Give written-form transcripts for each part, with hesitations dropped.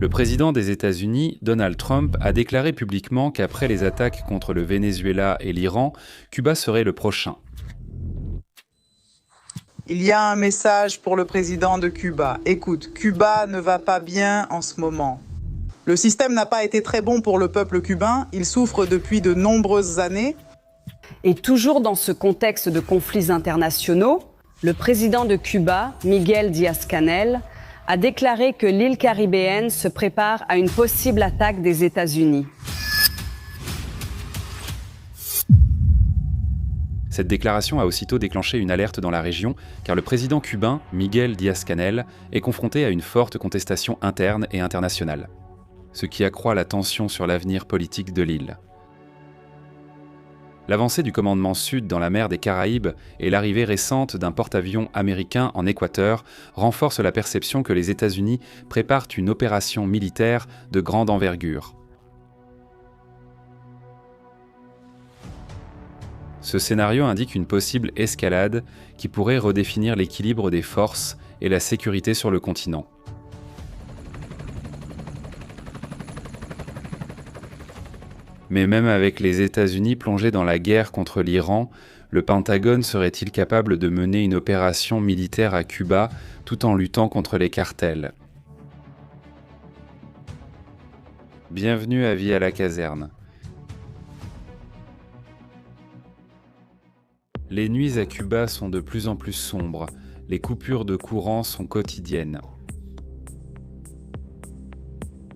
Le président des États-Unis, Donald Trump, a déclaré publiquement qu'après les attaques contre le Venezuela et l'Iran, Cuba serait le prochain. Il y a un message pour le président de Cuba. Écoute, Cuba ne va pas bien en ce moment. Le système n'a pas été très bon pour le peuple cubain. Il souffre depuis de nombreuses années. Et toujours dans ce contexte de conflits internationaux, le président de Cuba, Miguel Díaz-Canel, a déclaré que l'île caribéenne se prépare à une possible attaque des États-Unis. Cette déclaration a aussitôt déclenché une alerte dans la région, car le président cubain, Miguel Díaz-Canel, est confronté à une forte contestation interne et internationale, ce qui accroît la tension sur l'avenir politique de l'île. L'avancée du commandement sud dans la mer des Caraïbes et l'arrivée récente d'un porte-avions américain en Équateur renforcent la perception que les États-Unis préparent une opération militaire de grande envergure. Ce scénario indique une possible escalade qui pourrait redéfinir l'équilibre des forces et la sécurité sur le continent. Mais même avec les États-Unis plongés dans la guerre contre l'Iran, le Pentagone serait-il capable de mener une opération militaire à Cuba tout en luttant contre les cartels ? Bienvenue à Vie à la caserne. Les nuits à Cuba sont de plus en plus sombres, les coupures de courant sont quotidiennes.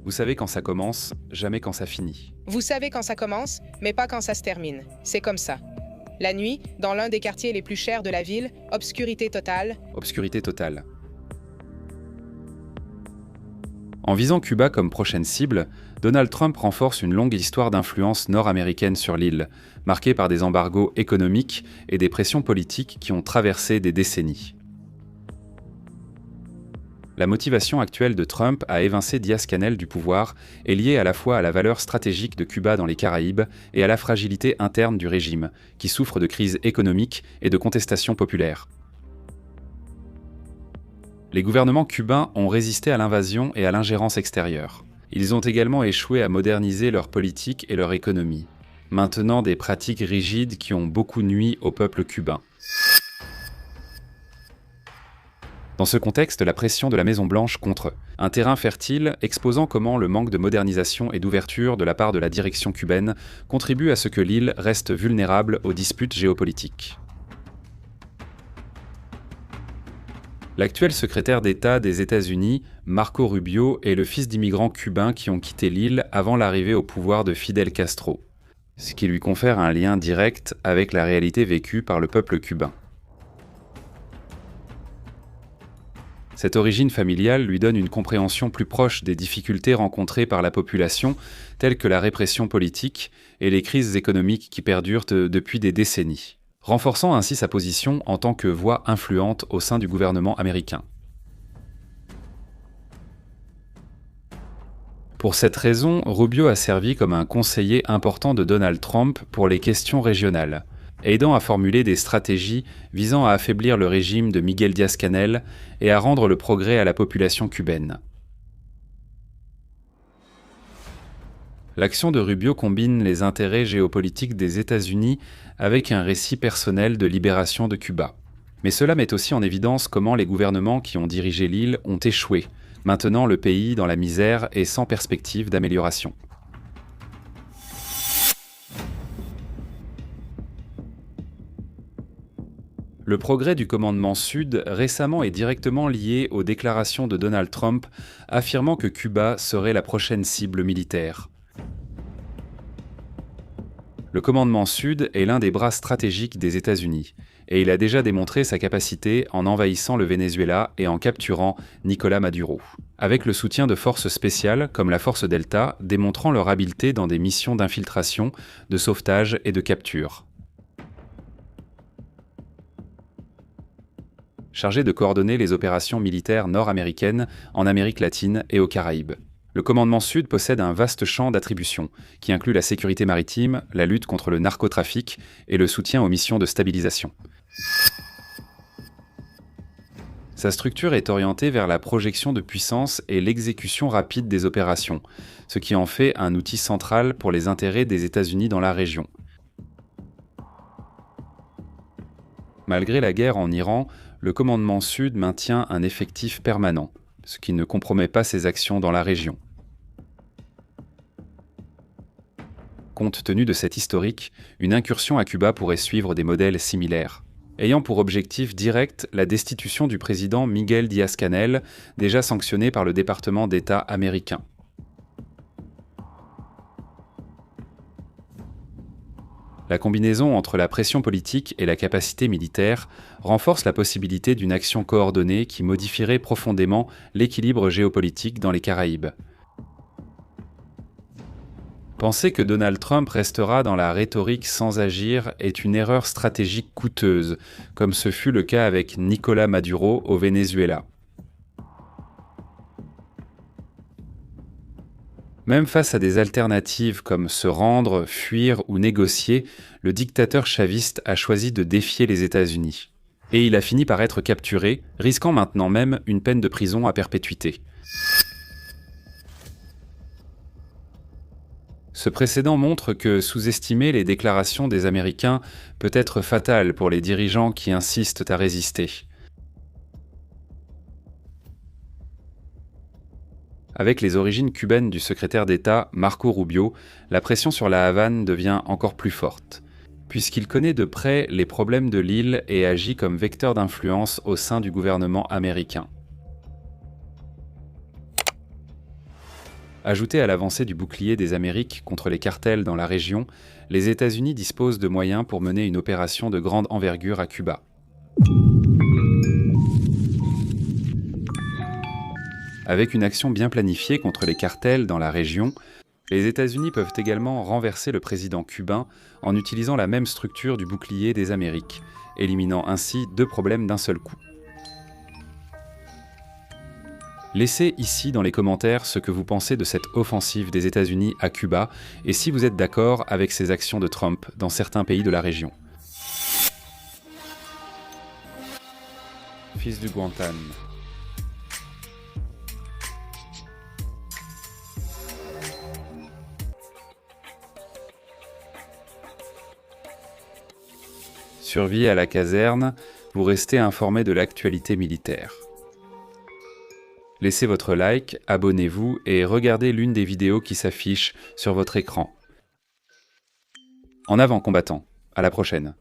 Vous savez quand ça commence, jamais quand ça finit. Vous savez quand ça commence, mais pas quand ça se termine. C'est comme ça. La nuit, dans l'un des quartiers les plus chers de la ville, obscurité totale. Obscurité totale. En visant Cuba comme prochaine cible, Donald Trump renforce une longue histoire d'influence nord-américaine sur l'île, marquée par des embargos économiques et des pressions politiques qui ont traversé des décennies. La motivation actuelle de Trump à évincer Díaz-Canel du pouvoir est liée à la fois à la valeur stratégique de Cuba dans les Caraïbes et à la fragilité interne du régime, qui souffre de crises économiques et de contestations populaires. Les gouvernements cubains ont résisté à l'invasion et à l'ingérence extérieure. Ils ont également échoué à moderniser leur politique et leur économie, maintenant des pratiques rigides qui ont beaucoup nui au peuple cubain. Dans ce contexte, la pression de la Maison-Blanche contre eux. Un terrain fertile exposant comment le manque de modernisation et d'ouverture de la part de la direction cubaine contribue à ce que l'île reste vulnérable aux disputes géopolitiques. L'actuel secrétaire d'État des États-Unis, Marco Rubio, est le fils d'immigrants cubains qui ont quitté l'île avant l'arrivée au pouvoir de Fidel Castro, ce qui lui confère un lien direct avec la réalité vécue par le peuple cubain. Cette origine familiale lui donne une compréhension plus proche des difficultés rencontrées par la population, telles que la répression politique et les crises économiques qui perdurent depuis des décennies, renforçant ainsi sa position en tant que voix influente au sein du gouvernement américain. Pour cette raison, Rubio a servi comme un conseiller important de Donald Trump pour les questions régionales, aidant à formuler des stratégies visant à affaiblir le régime de Miguel Díaz-Canel et à rendre le progrès à la population cubaine. L'action de Rubio combine les intérêts géopolitiques des États-Unis avec un récit personnel de libération de Cuba. Mais cela met aussi en évidence comment les gouvernements qui ont dirigé l'île ont échoué, maintenant le pays dans la misère et sans perspective d'amélioration. Le progrès du commandement Sud récemment est directement lié aux déclarations de Donald Trump affirmant que Cuba serait la prochaine cible militaire. Le commandement Sud est l'un des bras stratégiques des États-Unis, et il a déjà démontré sa capacité en envahissant le Venezuela et en capturant Nicolás Maduro, avec le soutien de forces spéciales comme la Force Delta, démontrant leur habileté dans des missions d'infiltration, de sauvetage et de capture. Chargé de coordonner les opérations militaires nord-américaines en Amérique latine et aux Caraïbes. Le commandement Sud possède un vaste champ d'attributions, qui inclut la sécurité maritime, la lutte contre le narcotrafic et le soutien aux missions de stabilisation. Sa structure est orientée vers la projection de puissance et l'exécution rapide des opérations, ce qui en fait un outil central pour les intérêts des États-Unis dans la région. Malgré la guerre en Iran, le commandement Sud maintient un effectif permanent, ce qui ne compromet pas ses actions dans la région. Compte tenu de cet historique, une incursion à Cuba pourrait suivre des modèles similaires, ayant pour objectif direct la destitution du président Miguel Díaz-Canel, déjà sanctionné par le département d'État américain. La combinaison entre la pression politique et la capacité militaire renforce la possibilité d'une action coordonnée qui modifierait profondément l'équilibre géopolitique dans les Caraïbes. Penser que Donald Trump restera dans la rhétorique sans agir est une erreur stratégique coûteuse, comme ce fut le cas avec Nicolás Maduro au Venezuela. Même face à des alternatives comme se rendre, fuir ou négocier, le dictateur chaviste a choisi de défier les États-Unis. Et il a fini par être capturé, risquant maintenant même une peine de prison à perpétuité. Ce précédent montre que sous-estimer les déclarations des Américains peut être fatal pour les dirigeants qui insistent à résister. Avec les origines cubaines du secrétaire d'État Marco Rubio, la pression sur la Havane devient encore plus forte, puisqu'il connaît de près les problèmes de l'île et agit comme vecteur d'influence au sein du gouvernement américain. Ajouté à l'avancée du bouclier des Amériques contre les cartels dans la région, les États-Unis disposent de moyens pour mener une opération de grande envergure à Cuba. Avec une action bien planifiée contre les cartels dans la région, les États-Unis peuvent également renverser le président cubain en utilisant la même structure du bouclier des Amériques, éliminant ainsi 2 problèmes d'un seul coup. Laissez ici dans les commentaires ce que vous pensez de cette offensive des États-Unis à Cuba et si vous êtes d'accord avec ces actions de Trump dans certains pays de la région. Fils du Guantan. Survie à la caserne, vous restez informé de l'actualité militaire. Laissez votre like, abonnez-vous et regardez l'une des vidéos qui s'affichent sur votre écran. En avant, combattants! À la prochaine!